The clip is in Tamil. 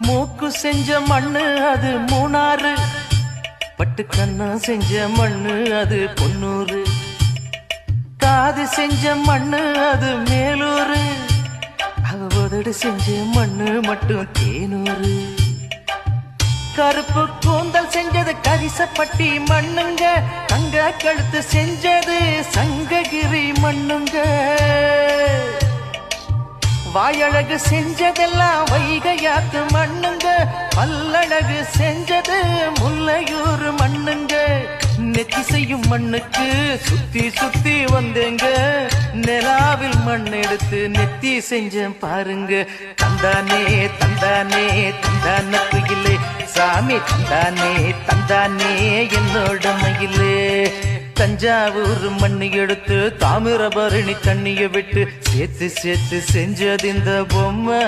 மூக்கு செஞ்ச மண்ணு அது மூணாறு, பட்டு கண்ணா செஞ்ச மண்ணு அது பொன்னூறு, காது செஞ்ச மண்ணு அது மேலூரு, அவ உதடு செஞ்ச மண்ணு மட்டும் தேனூரு. கருப்பு கூந்தல் செஞ்சது கரிசப்பட்டி மண்ணுங்க, தங்க கழுத்து செஞ்சது சங்ககிரி மண்ணுங்க, வாயழகு செஞ்சதெல்லாம் வைகையாத்து மண்ணுங்க, பல்லழகு செஞ்சது முல்லையூர் மண்ணுங்க. நெத்தி செய்யும் மண்ணுக்கு சுத்தி சுத்தி வந்தேங்க, நிலாவில் மண் எடுத்து நெத்தி செஞ்சேன் பாருங்க. தந்தானே தந்தானே தந்தான குயிலே, சாமி தந்தானே தந்தானே என்னோட மயிலே. தஞ்சாவூர் மண்ணு எடுத்து தாமிரபரணி தண்ணிய விட்டு சேர்த்து சேர்த்து செஞ்சது இந்த பொம்மை.